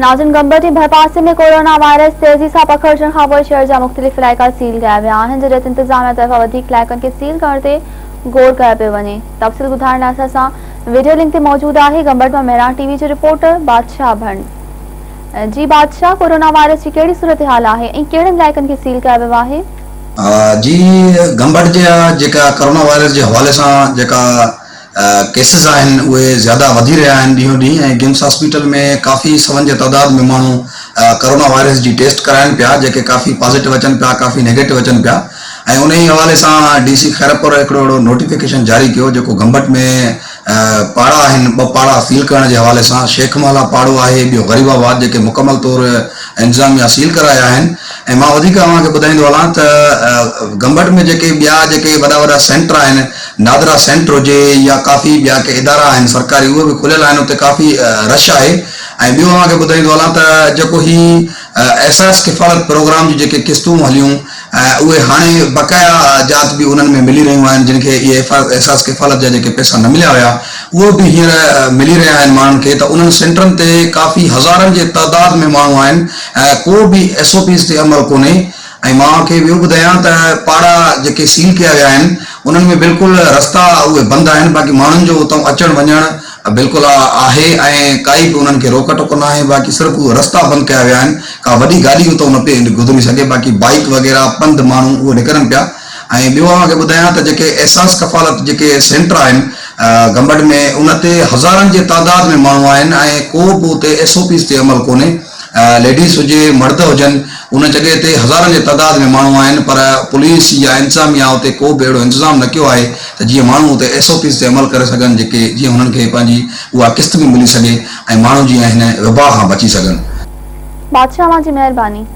नाज़रीन, गंबड़ जे भरपासे में corona virus तेज़ी सां पखिड़जण खां पोइ शहर जा मुख़्तलिफ़ इलाइक़ा सील कया विया आहिनि। जॾहिं इंतिज़ामिया तरफ़ां वधीक इलाइक़नि खे सील करण ते गौर कयो पियो वञे। तफ़सील ॿुधाइण लाइ असां सां वीडियो लिंक ते मौजूद आहे गंबड़ मां मेहरान टीवी जो रिपोर्टर बादशाह भंड। जी बादशाह, कोरोना वायरस जी कहिड़ी सूरत हाल आहे ऐं कहिड़नि इलाइक़नि खे सील कयो वियो आहे? जी गंबड़ जेका कोरोना वायरस जे हवाले सां जेका केसिस आहिनि उहे ज़्यादा वधी रहिया आहिनि ॾींहों ॾींहुं, ऐं गिम्स हॉस्पिटल में काफ़ी सवन जे तइदाद में माण्हू कोरोना वायरस जी टेस्ट कराइनि पिया, जेके काफ़ी पॉज़िटिव अचनि पिया, काफ़ी नेगेटिव अचनि पिया। ऐं उन ई हवाले सां DC खैरपुर हिकिड़ो अहिड़ो नोटिफिकेशन जारी कयो जेको गंबड़ में पाड़ा आहिनि, 2 पाड़ा सील करण जे हवाले सां। शेख माला पाड़ो आहे, ॿियो गरीबाबाद, जेके मुकमल तौर इंतज़ामिया सील कराया आहिनि। ऐं मां वधीक तव्हांखे ॿुधाईंदो हलां त गंबड़ में जेके ॿिया जेके वॾा वॾा सेंटर आहिनि, नादरा सेंटर हुजे या काफ़ी ॿिया के इदारा आहिनि सरकारी, उहे बि खुलियल आहिनि, उते काफ़ी रश आहे। ऐं ॿियो तव्हांखे ॿुधाईंदो हलां त जेको ही एहसास किफ़ालत प्रोग्राम जी जेके क़िस्तूं हलियूं उहे हाणे बक़ाया जात बि उन्हनि में मिली रहियूं आहिनि, जिन खे इहे एहसास किफ़ालत जा जेके पैसा न मिलिया हुया उहो बि हींअर मिली रहिया आहिनि माण्हुनि खे। त उन्हनि सेंटरनि ते काफ़ी हज़ारनि जे तइदाद में माण्हू आहिनि, को बि SOPs ते अमल कोन्हे। ऐं मां खे ॿियो ॿुधायां त पाड़ा जेके सील कया विया आहिनि उन्हनि में बिल्कुलु रस्ता उहे बंदि आहिनि, बाक़ी माण्हुनि जो उतां अचणु वञणु बिल्कुलु आहे ऐं काई बि उन्हनि खे रोक टोक न आहे। बाक़ी सिर्फ़ु उहे रस्ता बंदि कया विया आहिनि, का वॾी गाॾी उतां न पई गुज़री सघे, बाक़ी बाइक वग़ैरह पंधु माण्हू उहे निकिरनि पिया। ऐं ॿियो तव्हांखे ॿुधायां त जेके एहसास कफ़ालत जेके सेंटर आहिनि गंबड़ में, उन ते हज़ारनि जे तइदाद में माण्हू आहिनि ऐं को बि उते SOPs ते अमल कोन्हे। लेडीज़ हुजे मर्द हुजनि, उन जॻह ते हज़ारनि जे तइदाद में माण्हू आहिनि, पर पुलिस या इंतज़ामिया उते को बि अहिड़ो इंतज़ाम न कयो आहे त जीअं माण्हू उते SOPs ते अमल करे सघनि, जेके जीअं हुननि खे पंहिंजी उहा क़िस्त बि मिली सघे ऐं माण्हू जीअं हिन वबा खां बची सघनि। बादशाह जी महिरबानी।